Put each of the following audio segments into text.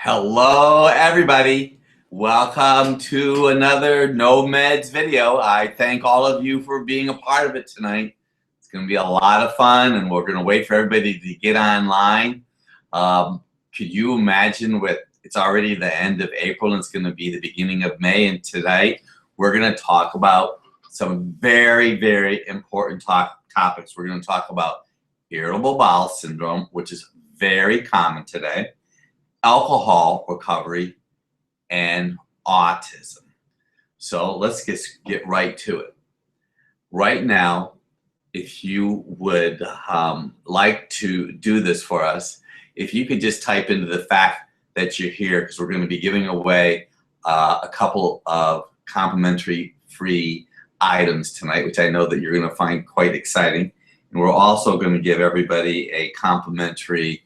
Hello, everybody. Welcome to another No Meds video. I thank all of you for being a part of it tonight. It's going to be a lot of fun, and we're going to wait for everybody to get online. Could you imagine it's already the end of April, and it's going to be the beginning of May, and tonight we're going to talk about some very, very important topics. We're going to talk about irritable bowel syndrome, which is very common today, alcohol recovery, and autism. So let's get right to it. Right now, if you would like to do this for us, if you could just type into the fact that you're here, because we're going to be giving away a couple of complimentary free items tonight, which I know that you're going to find quite exciting. And we're also going to give everybody a complimentary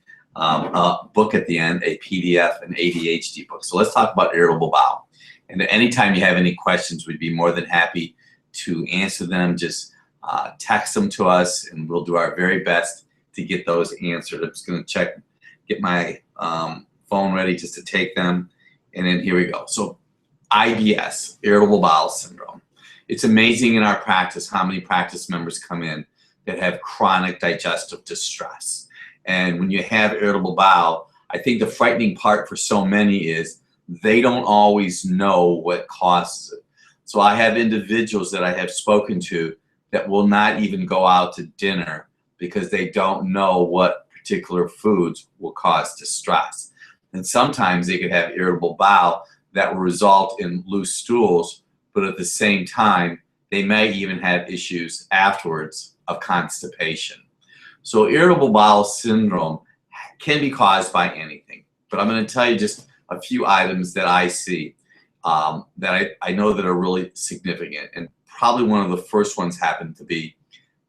book at the end, a PDF, an ADHD book. So let's talk about irritable bowel. And anytime you have any questions, we'd be more than happy to answer them. Just text them to us, and we'll do our very best to get those answered. I'm just going to get my phone ready just to take them. And then here we go. So IBS, irritable bowel syndrome. It's amazing in our practice how many practice members come in that have chronic digestive distress. And when you have irritable bowel, I think the frightening part for so many is they don't always know what causes it. So I have individuals that I have spoken to that will not even go out to dinner because they don't know what particular foods will cause distress. And sometimes they could have irritable bowel that will result in loose stools, but at the same time, they may even have issues afterwards of constipation. So irritable bowel syndrome can be caused by anything, but I'm going to tell you just a few items that I see that I know that are really significant, and probably one of the first ones happen to be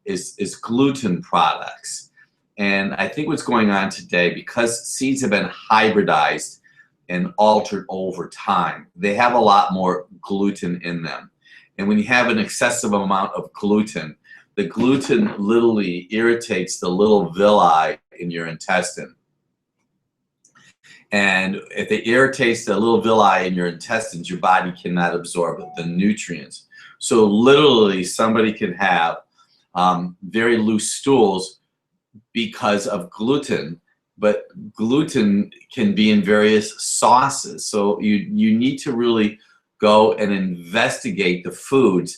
is gluten products. And I think what's going on today, because seeds have been hybridized and altered over time, they have a lot more gluten in them. And when you have an excessive amount of gluten, the gluten literally irritates the little villi in your intestine. And if it irritates the little villi in your intestines, your body cannot absorb the nutrients. So literally somebody can have very loose stools because of gluten, but gluten can be in various sauces. So you need to really go and investigate the foods.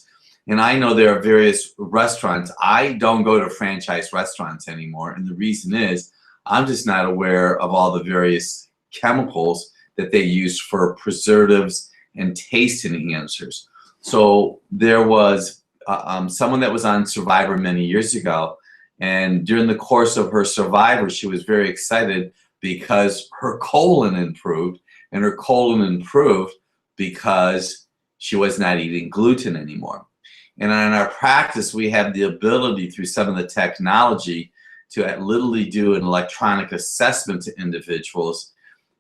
And I know there are various restaurants. I don't go to franchise restaurants anymore. And the reason is I'm just not aware of all the various chemicals that they use for preservatives and taste enhancers. So there was someone that was on Survivor many years ago. And during the course of her Survivor, she was very excited because her colon improved. And her colon improved because she was not eating gluten anymore. And in our practice, we have the ability through some of the technology to literally do an electronic assessment to individuals.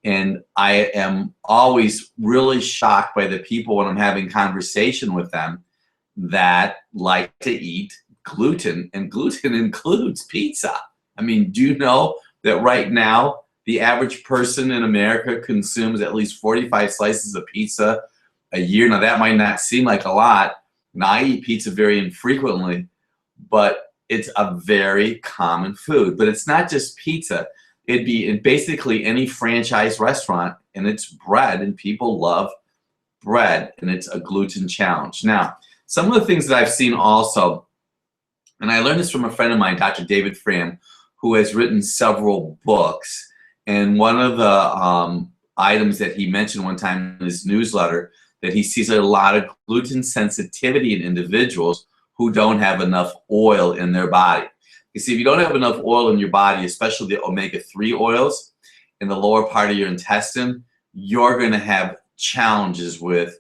And I am always really shocked by the people when I'm having conversation with them that like to eat gluten, and gluten includes pizza. I mean, do you know that right now the average person in America consumes at least 45 slices of pizza a year? Now that might not seem like a lot. Now, I eat pizza very infrequently, but it's a very common food. But it's not just pizza. It'd be in basically any franchise restaurant, and it's bread, and people love bread, and it's a gluten challenge. Now, some of the things that I've seen also, and I learned this from a friend of mine, Dr. David Fram, who has written several books. And one of the items that he mentioned one time in his newsletter, that he sees a lot of gluten sensitivity in individuals who don't have enough oil in their body. You see, if you don't have enough oil in your body, especially the omega-3 oils in the lower part of your intestine, you're going to have challenges with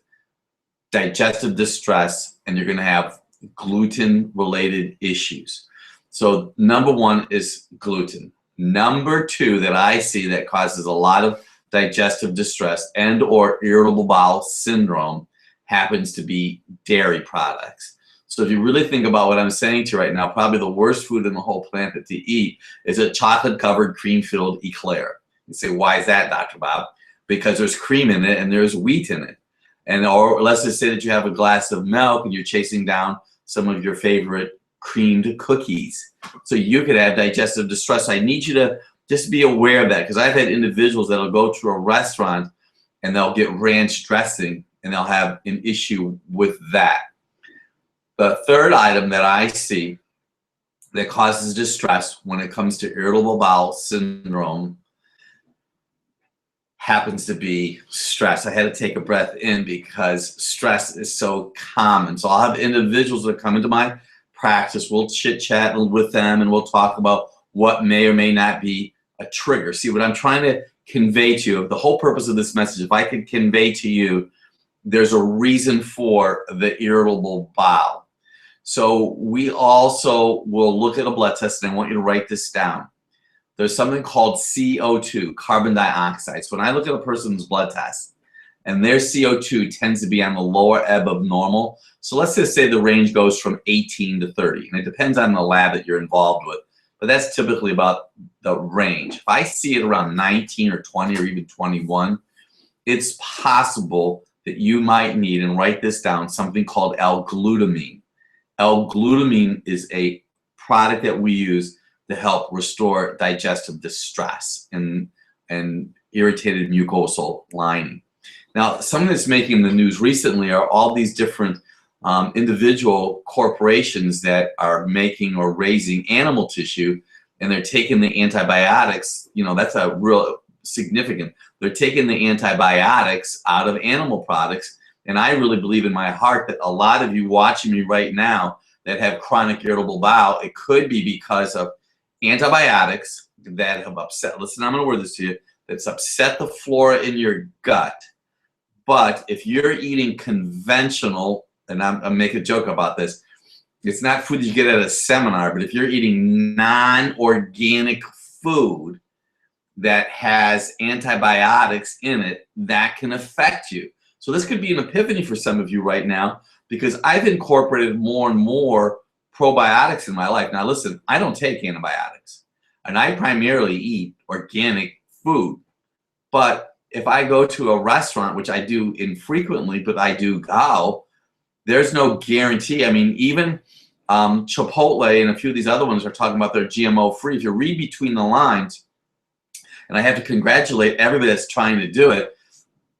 digestive distress, and you're going to have gluten-related issues. So number one is gluten. Number two that I see that causes a lot of digestive distress and or irritable bowel syndrome happens to be dairy products. So if you really think about what I'm saying to you right now, probably the worst food in the whole planet to eat is a chocolate-covered cream-filled eclair. You say, why is that, Dr. Bob? because there's cream in it and there's wheat in it. And or let's just say that you have a glass of milk and you're chasing down some of your favorite creamed cookies. So you could have digestive distress. I need you to just be aware of that, because I've had individuals that'll go to a restaurant and they'll get ranch dressing and they'll have an issue with that. The third item that I see that causes distress when it comes to irritable bowel syndrome happens to be stress. I had to take a breath in because stress is so common. So I'll have individuals that come into my practice. We'll chit chat with them and we'll talk about what may or may not be a trigger. See, what I'm trying to convey to you, the whole purpose of this message, if I could convey to you, there's a reason for the irritable bowel. So we also will look at a blood test, and I want you to write this down. There's something called CO2, carbon dioxide. So when I look at a person's blood test and their CO2 tends to be on the lower ebb of normal, so let's just say the range goes from 18 to 30, and it depends on the lab that you're involved with, but that's typically about the range. If I see it around 19 or 20 or even 21, it's possible that you might need, and write this down, something called L-glutamine. L-glutamine is a product that we use to help restore digestive distress and irritated mucosal lining. Now, something that's making the news recently are all these different individual corporations that are making or raising animal tissue, and they're taking the antibiotics. You know, that's a real significant. They're taking the antibiotics out of animal products, and I really believe in my heart that a lot of you watching me right now that have chronic irritable bowel, it could be because of antibiotics that have upset, listen, I'm going to word this to you, that's upset the flora in your gut. But if you're eating conventional, and I'm making a joke about this, it's not food you get at a seminar, but if you're eating non-organic food that has antibiotics in it, that can affect you. So this could be an epiphany for some of you right now, because I've incorporated more and more probiotics in my life. Now listen, I don't take antibiotics, and I primarily eat organic food. But if I go to a restaurant, which I do infrequently, but I do go, there's no guarantee. I mean, even Chipotle and a few of these other ones are talking about they're GMO free. If you read between the lines, and I have to congratulate everybody that's trying to do it,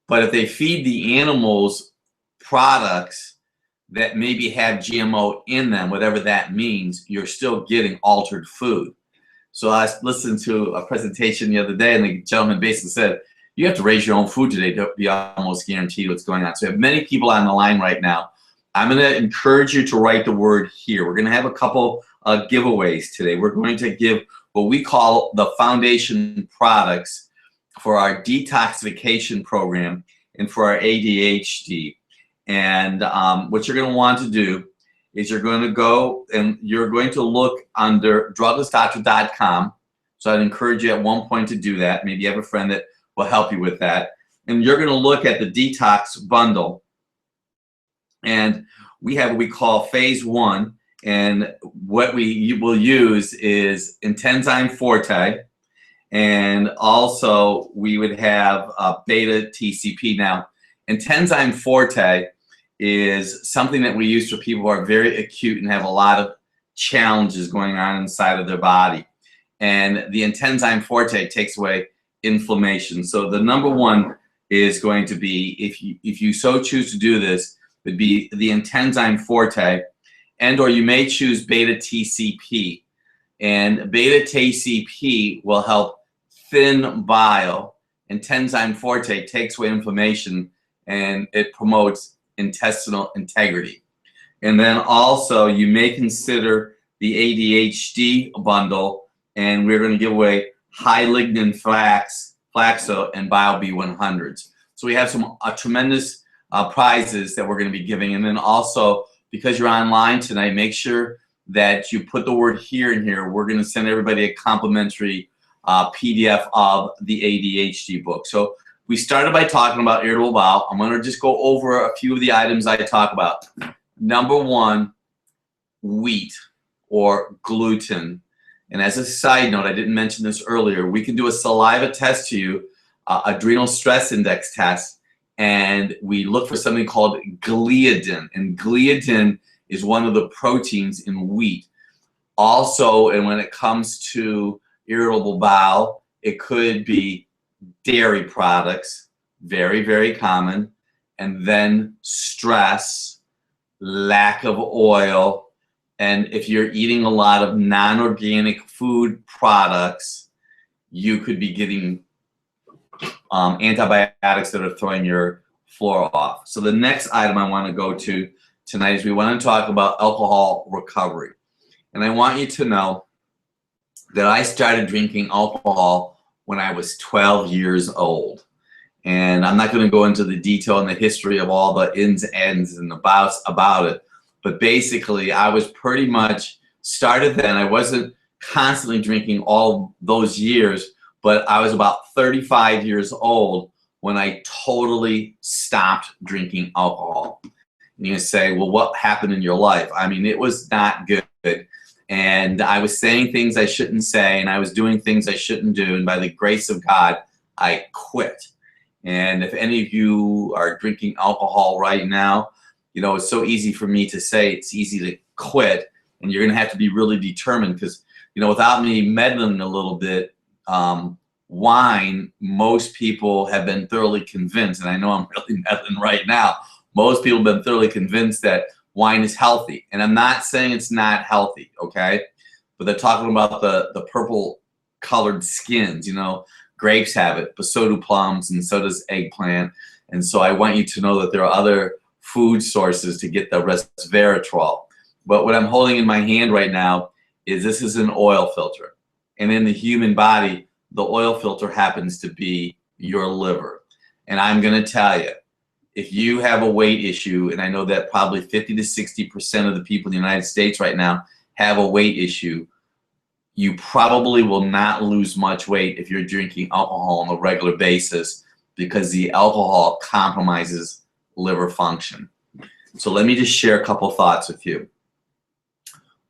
but if they feed the animals products that maybe have GMO in them, whatever that means, you're still getting altered food. So I listened to a presentation the other day, and the gentleman basically said, you have to raise your own food today to be almost guaranteed what's going on. So I have many people on the line right now. I'm going to encourage you to write the word here. We're going to have a couple giveaways today. We're going to give what we call the foundation products for our detoxification program and for our ADHD. And what you're going to want to do is you're going to go and you're going to look under druglessdoctor.com. So I'd encourage you at one point to do that. Maybe you have a friend that will help you with that. And you're going to look at the detox bundle. And we have what we call phase 1. And what we will use is Intenzyme Forte. And also we would have beta TCP. Now, Intenzyme Forte is something that we use for people who are very acute and have a lot of challenges going on inside of their body. And the Intenzyme Forte takes away inflammation. So the number one is going to be, if you so choose to do this, would be the Intenzyme Forte, and or you may choose beta TCP. And beta TCP will help thin bile. Intenzyme Forte takes away inflammation, and it promotes intestinal integrity. And then also you may consider the ADHD bundle, and we're going to give away high lignin flaxo and bio B100s. So we have some tremendous prizes that we're going to be giving. And then also, because you're online tonight, make sure that you put the word here in here. We're going to send everybody a complimentary PDF of the ADHD book. So we started by talking about irritable bowel. I'm going to just go over a few of the items I talk about. Number one, wheat or gluten. And as a side note, I didn't mention this earlier, we can do a saliva test to you adrenal stress index test, and we look for something called gliadin. And gliadin is one of the proteins in wheat. Also, and when it comes to irritable bowel, it could be dairy products, very, very common, and then stress, lack of oil, and if you're eating a lot of non-organic food products, you could be getting antibiotics that are throwing your flora off. So the next item I want to go to tonight is we want to talk about alcohol recovery. And I want you to know that I started drinking alcohol when I was 12 years old. And I'm not going to go into the detail and the history of all the ins, ends, and abouts about it. But basically, I was pretty much started then. I wasn't constantly drinking all those years, but I was about 35 years old when I totally stopped drinking alcohol. And you say, well, what happened in your life? I mean, it was not good. And I was saying things I shouldn't say, and I was doing things I shouldn't do. And by the grace of God, I quit. And if any of you are drinking alcohol right now, you know, it's so easy for me to say it's easy to quit, and you're going to have to be really determined because, you know, without me meddling a little bit, wine, most people have been thoroughly convinced, and I know I'm really meddling right now, most people have been thoroughly convinced that wine is healthy. And I'm not saying it's not healthy, okay? But they're talking about the purple colored skins, you know, grapes have it, but so do plums, and so does eggplant. And so I want you to know that there are other food sources to get the resveratrol. But what I'm holding in my hand right now is this is an oil filter. And in the human body, the oil filter happens to be your liver. And I'm going to tell you, if you have a weight issue, and I know that probably 50 to 60% of the people in the United States right now have a weight issue, you probably will not lose much weight if you're drinking alcohol on a regular basis because the alcohol compromises liver function. So let me just share a couple thoughts with you.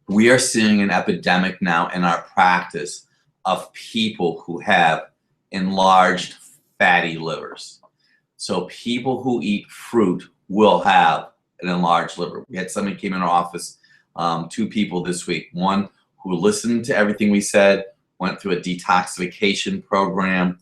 We are seeing an epidemic now in our practice of people who have enlarged fatty livers. So people who eat fruit will have an enlarged liver. We had somebody came in our office, 2 people this week. One who listened to everything we said, went through a detoxification program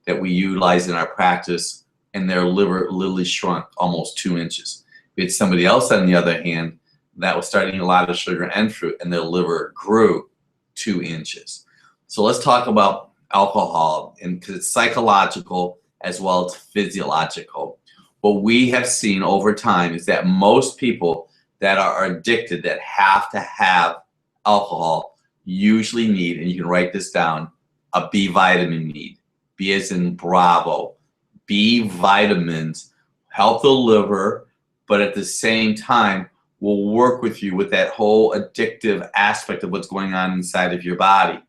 that we utilize in our practice, and their liver literally shrunk almost 2 inches. We had somebody else, on the other hand, that was starting a lot of sugar and fruit, and their liver grew 2 inches. So let's talk about alcohol, and because it's psychological as well as physiological. What we have seen over time is that most people that are addicted, that have to have alcohol, usually need, and you can write this down, a B vitamin need. B as in Bravo. B vitamins help the liver, but at the same time will work with you with that whole addictive aspect of what's going on inside of your body.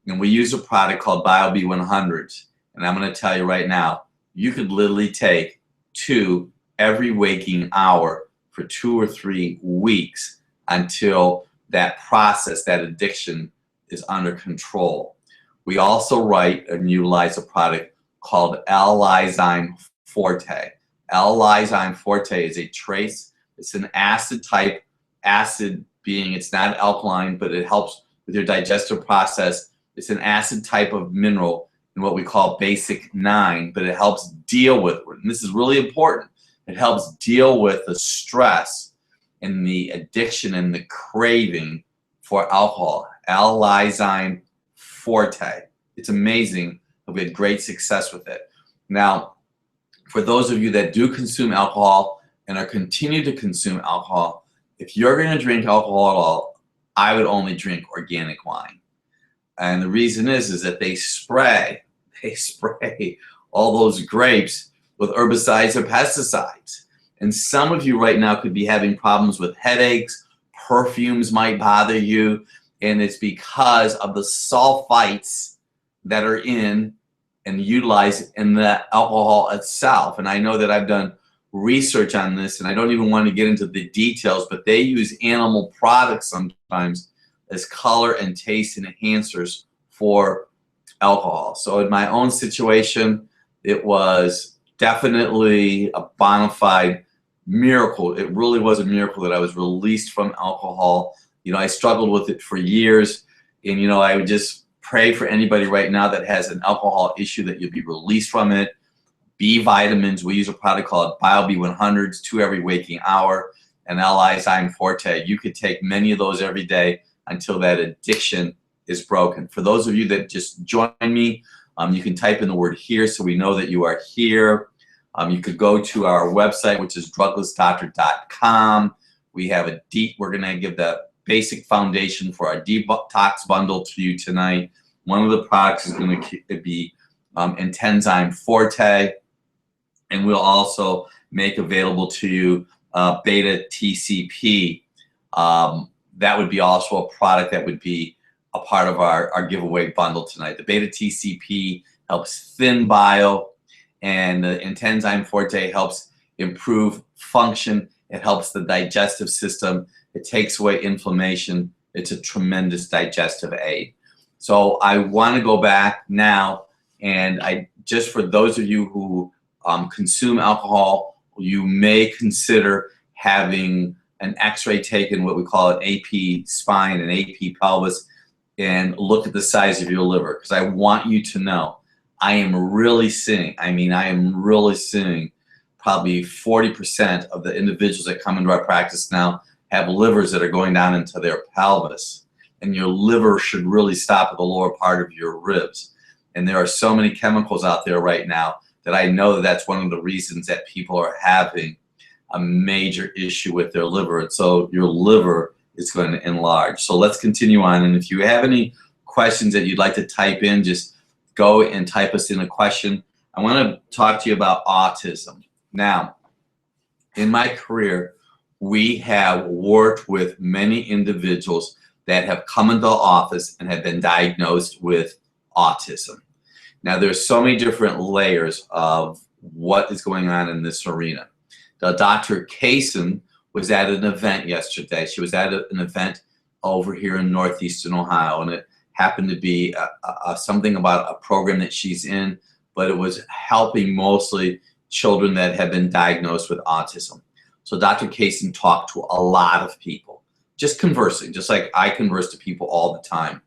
And we use a product called BioB100. And I'm going to tell you right now, you could literally take 2 every waking hour for 2 or 3 weeks until that process, that addiction, is under control. We also write and utilize a product called L-Lysyme Forte. L-Lysyme Forte is a trace. It's an acid type, acid being it's not alkaline, but it helps with your digestive process. It's an acid type of mineral in what we call basic 9, but it helps deal with, and this is really important, it helps deal with the stress and the addiction and the craving for alcohol. L-Lysyme Forte. It's amazing. We had great success with it. Now, for those of you that do consume alcohol and are continue to consume alcohol, if you're going to drink alcohol at all, I would only drink organic wine. And the reason is that they spray all those grapes with herbicides or pesticides. And some of you right now could be having problems with headaches, perfumes might bother you, and it's because of the sulfites that are in and utilized in the alcohol itself. And I know that I've done research on this, and I don't even want to get into the details, but they use animal products sometimes as color and taste enhancers for alcohol. So in my own situation, It was definitely a bona fide miracle. It really was a miracle that I was released from alcohol. You know, I struggled with it for years, and you know, I would just pray for anybody right now that has an alcohol issue that you'll be released from it. B vitamins, we use a product called BioB100s, 2 every waking hour, and L-Isozyme Forte. You could take many of those every day until that addiction is broken. For those of you that just joined me, you can type in the word here so we know that you are here. You could go to our website, which is druglessdoctor.com. We have we're going to give the basic foundation for our detox bundle to you tonight. One of the products is going to be Entenzyme Forte, and we'll also make available to you Beta TCP. That would be also a product that would be a part of our giveaway bundle tonight. The Beta TCP helps thin bile, and the Entenzyme Forte helps improve function. It helps the digestive system. It takes away inflammation. It's a tremendous digestive aid. So I want to go back now, and just for those of you who consume alcohol, you may consider having an x-ray taken, what we call an AP spine, an AP pelvis, and look at the size of your liver, because I want you to know I am really seeing probably 40% of the individuals that come into our practice now have livers that are going down into their pelvis, and your liver should really stop at the lower part of your ribs. And there are so many chemicals out there right now that I know that that's one of the reasons that people are having a major issue with their liver. And so your liver is going to enlarge. So let's continue on. And if you have any questions that you'd like to type in, just go and type us in a question. I want to talk to you about autism. Now, in my career, we have worked with many individuals that have come into the office and have been diagnosed with autism. Now, there's so many different layers of what is going on in this arena. Dr. Kaysen was at an event yesterday. She was at an event over here in Northeastern Ohio, and it happened to be something about a program that she's in, but it was helping mostly children that have been diagnosed with autism. So Dr. Kaysen talked to a lot of people, just conversing, just like I converse to people all the time.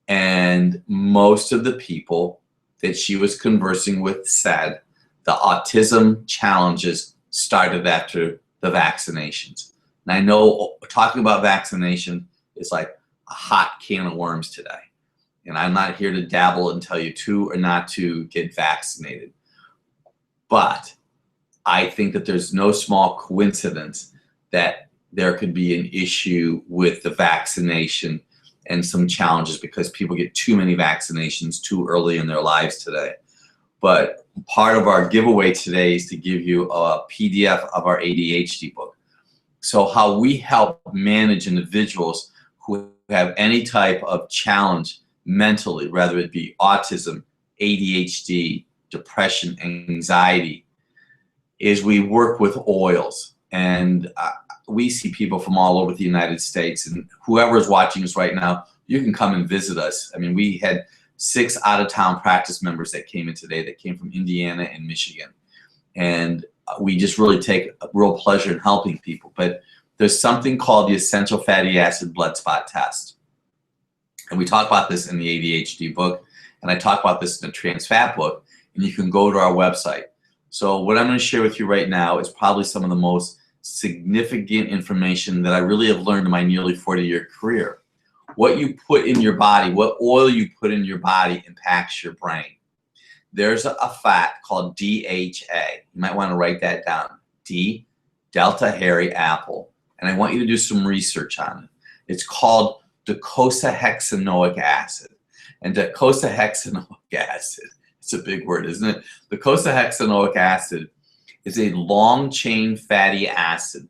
And most of the people that she was conversing with said the autism challenges started after the vaccinations. And I know talking about vaccination is like a hot can of worms today. And I'm not here to dabble and tell you to or not to get vaccinated. But I think that there's no small coincidence that there could be an issue with the vaccination and some challenges because people get too many vaccinations too early in their lives today. But part of our giveaway today is to give you a PDF of our ADHD book. So how we help manage individuals who have any type of challenge mentally, whether it be autism, ADHD, depression, anxiety, is we work with oils. And we see people from all over the United States, and whoever is watching us right now, you can come and visit us. I mean, we had 6 out-of-town practice members that came in today that came from Indiana and Michigan. And we just really take a real pleasure in helping people. But there's something called the essential fatty acid blood spot test. And we talk about this in the ADHD book, and I talk about this in the trans fat book, and you can go to our website. So what I'm going to share with you right now is probably some of the most significant information that I really have learned in my nearly 40-year career. What you put in your body, what oil you put in your body impacts your brain. There's a fat called DHA. You might want to write that down. D, Delta Hairy Apple. And I want you to do some research on it. It's called docosahexaenoic acid. And docosahexaenoic acid, it's a big word, isn't it? Docosahexaenoic acid is a long-chain fatty acid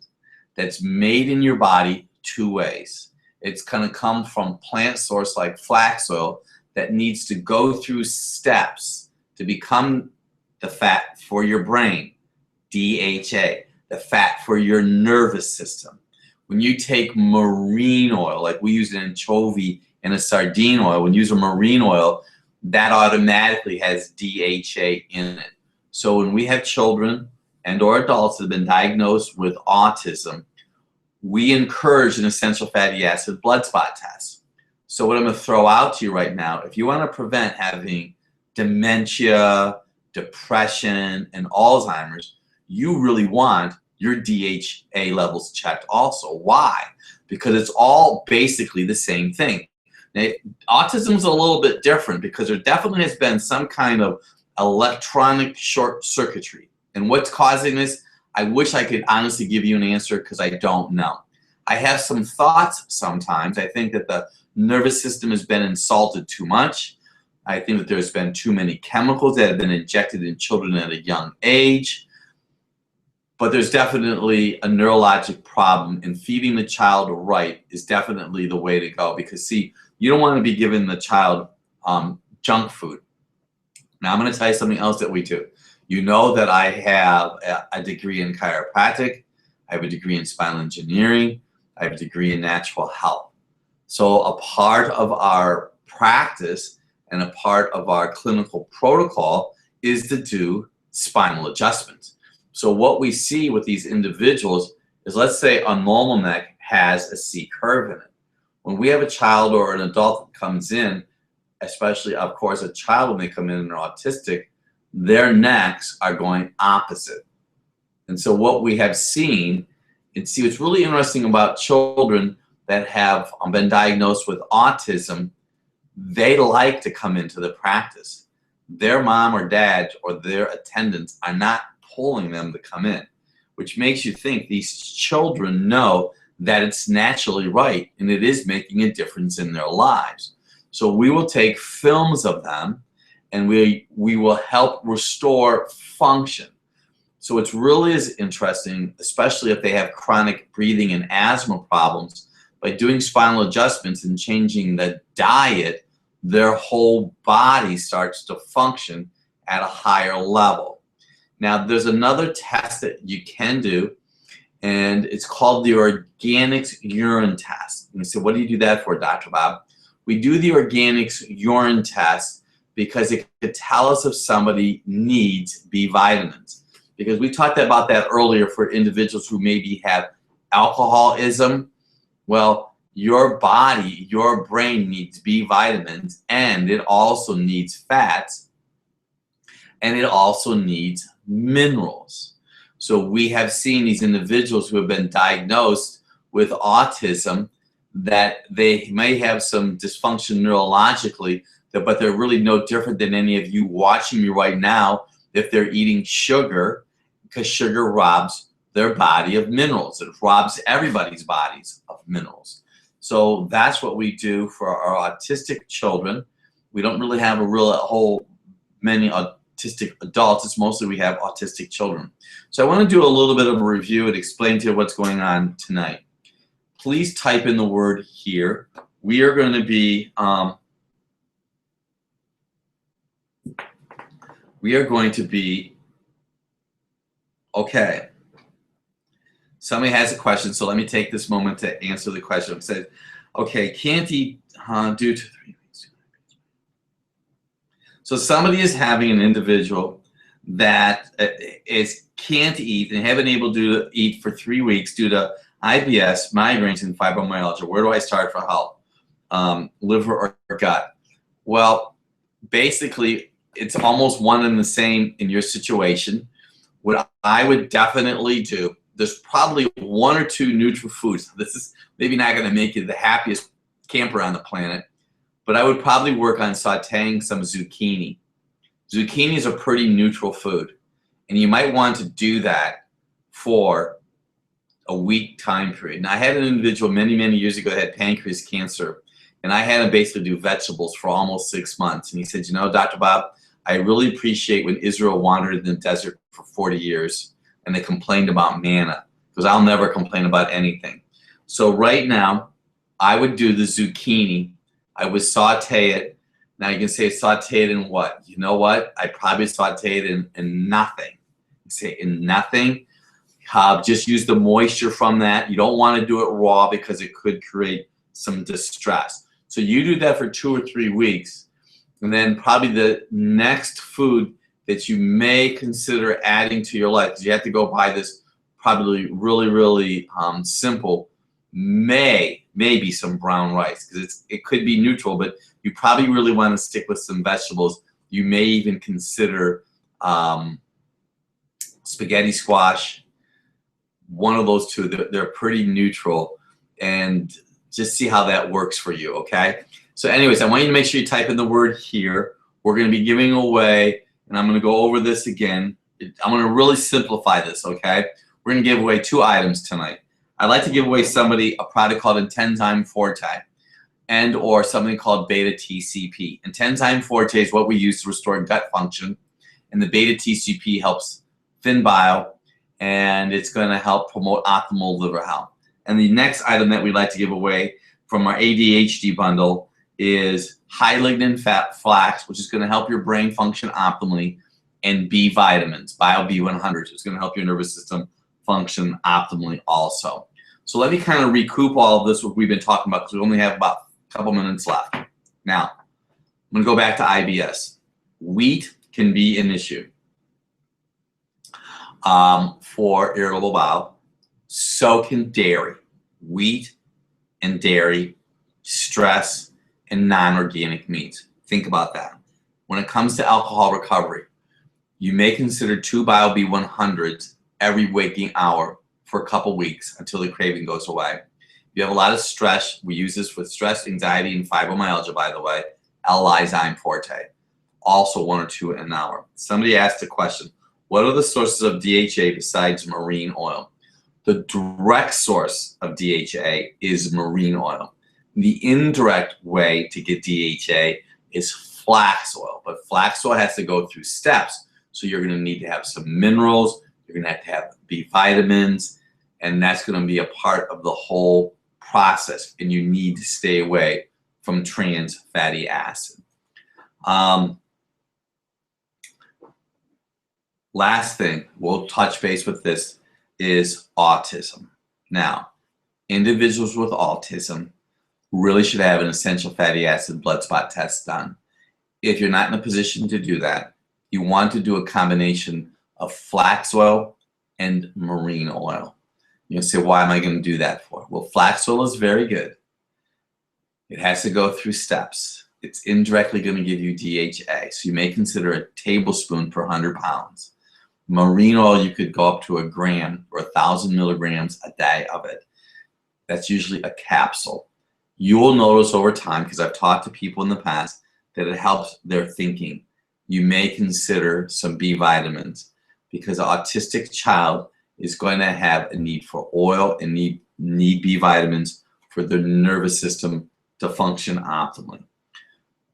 that's made in your body 2 ways. It's going to come from plant source like flax oil that needs to go through steps to become the fat for your brain, DHA, the fat for your nervous system. When you take marine oil, like we use an anchovy and a sardine oil, when you use a marine oil, that automatically has DHA in it. So when we have children and or adults that have been diagnosed with autism, we encourage an essential fatty acid blood spot test. So what I'm going to throw out to you right now, if you want to prevent having dementia, depression, and Alzheimer's, you really want your DHA levels checked also. Why? Because it's all basically the same thing. Now, autism is a little bit different because there definitely has been some kind of electronic short circuitry. And what's causing this? I wish I could honestly give you an answer because I don't know. I have some thoughts sometimes. I think that the nervous system has been insulted too much. I think that there's been too many chemicals that have been injected in children at a young age. But there's definitely a neurologic problem, and feeding the child right is definitely the way to go, because see, you don't want to be giving the child junk food. Now I'm going to tell you something else that we do. You know that I have a degree in chiropractic, I have a degree in spinal engineering, I have a degree in natural health. So a part of our practice and a part of our clinical protocol is to do spinal adjustments. So what we see with these individuals is, let's say a normal neck has a C curve in it. When we have a child or an adult that comes in, especially of course a child when they come in and are autistic, their necks are going opposite. And so what we have seen, and see what's really interesting about children that have been diagnosed with autism, they like to come into the practice. Their mom or dad or their attendants are not pulling them to come in, which makes you think these children know that it's naturally right and it is making a difference in their lives. So we will take films of them and we will help restore function. So it's really is interesting, especially if they have chronic breathing and asthma problems. By doing spinal adjustments and changing the diet, their whole body starts to function at a higher level. Now, there's another test that you can do, and it's called the organics urine test. And you say, what do you do that for, Dr. Bob? We do the organics urine test because it could tell us if somebody needs B vitamins. Because we talked about that earlier for individuals who maybe have alcoholism. Well, your body, your brain needs B vitamins, and it also needs fats, and it also needs minerals. So we have seen these individuals who have been diagnosed with autism that they may have some dysfunction neurologically, but they're really no different than any of you watching me right now if they're eating sugar, because sugar robs their body of minerals. It robs everybody's bodies of minerals. So that's what we do for our autistic children. We don't really have many autistic adults. It's mostly we have autistic children. So I want to do a little bit of a review and explain to you what's going on tonight. Please type in the word here. We are going to be okay. Somebody has a question, so let me take this moment to answer the question. It says, okay, can't eat due to 3 weeks. So somebody is having an individual that can't eat and haven't been able to eat for 3 weeks due to IBS, migraines, and fibromyalgia. Where do I start for help? Liver or gut? Well, basically, it's almost one and the same in your situation. What I would definitely do, there's probably 1 or 2 neutral foods. This is maybe not going to make you the happiest camper on the planet, but I would probably work on sauteing some zucchini. Zucchini is a pretty neutral food, and you might want to do that for a week time period. Now, I had an individual many, many years ago that had pancreas cancer, and I had him basically do vegetables for almost 6 months. And he said, you know, Dr. Bob, I really appreciate when Israel wandered in the desert for 40 years and they complained about manna, because I'll never complain about anything. So right now, I would do the zucchini. I would saute it. Now you can say saute it in what? You know what? I'd probably saute it in nothing. You say in nothing. Just use the moisture from that. You don't want to do it raw because it could create some distress. So you do that for 2 or 3 weeks. And then probably the next food that you may consider adding to your life, because you have to go buy this probably really simple, maybe some brown rice, because it could be neutral, but you probably really want to stick with some vegetables. You may even consider spaghetti squash, one of those two. They're pretty neutral, and just see how that works for you, okay? So anyways, I want you to make sure you type in the word here. We're going to be giving away, and I'm going to go over this again. I'm going to really simplify this, okay? We're going to give away 2 items tonight. I'd like to give away somebody a product called Intenzyme Forte and or something called Beta TCP. Intenzyme Forte is what we use to restore gut function, and the Beta TCP helps thin bile, and it's going to help promote optimal liver health. And the next item that we'd like to give away from our ADHD bundle is high lignin fat flax, which is going to help your brain function optimally, and B vitamins, Bio B100, which is going to help your nervous system function optimally also. So let me kind of recoup all of this, what we've been talking about, because we only have about a couple minutes left. Now, I'm going to go back to IBS. Wheat can be an issue for irritable bowel. So can dairy. Wheat and dairy, stress, and non-organic meats. Think about that. When it comes to alcohol recovery, you may consider 2 Bio B100s every waking hour for a couple weeks until the craving goes away. If you have a lot of stress, we use this with stress, anxiety, and fibromyalgia, by the way, L-Lysyme Forte. Also 1 or 2 an hour. Somebody asked a question, what are the sources of DHA besides marine oil? The direct source of DHA is marine oil. The indirect way to get DHA is flax oil, but flax oil has to go through steps. So you're going to need to have some minerals, you're going to have B vitamins, and that's going to be a part of the whole process, and you need to stay away from trans fatty acid. Last thing, we'll touch base with this, is autism. Now, individuals with autism really should have an essential fatty acid blood spot test done. If you're not in a position to do that, you want to do a combination of flax oil and marine oil. You'll say, why am I going to do that for? Well, flax oil is very good. It has to go through steps. It's indirectly going to give you DHA, so you may consider a tablespoon per 100 pounds. Marine oil, you could go up to 1 gram or 1,000 milligrams a day of it. That's usually a capsule. You will notice over time, because I've talked to people in the past, that it helps their thinking. You may consider some B vitamins, because an autistic child is going to have a need for oil and need B vitamins for their nervous system to function optimally.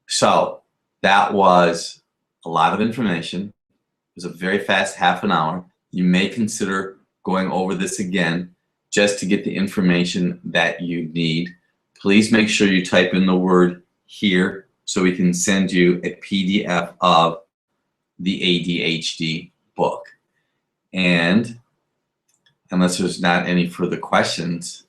So that was a lot of information. It was a very fast half an hour. You may consider going over this again just to get the information that you need. Please make sure you type in the word here so we can send you a PDF of the ADHD book. And unless there's not any further questions,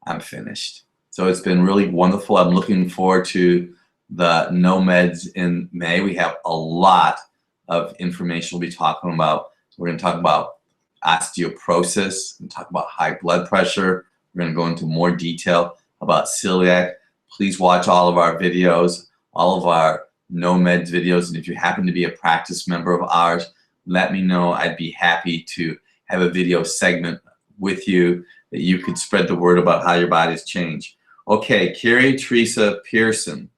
I'm finished. So it's been really wonderful. I'm looking forward to the No Meds in May. We have a lot of information we'll be talking about. We're going to talk about osteoporosis, and talk about high blood pressure. We're going to go into more detail about celiac. Please watch all of our videos, all of our No Meds videos, and if you happen to be a practice member of ours, let me know. I'd be happy to have a video segment with you that you could spread the word about how your body's changed. Okay, Carrie Teresa Pearson,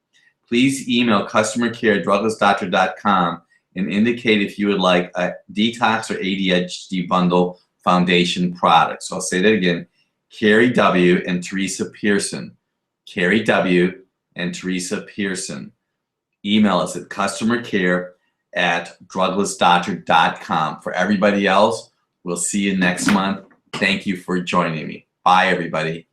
please email customercare@druglessdoctor.com and indicate if you would like a detox or ADHD bundle foundation product. So I'll say that again, Carrie W. and Teresa Pearson. Carrie W. and Teresa Pearson. Email us at customercare@druglessdoctor.com. For everybody else, we'll see you next month. Thank you for joining me. Bye, everybody.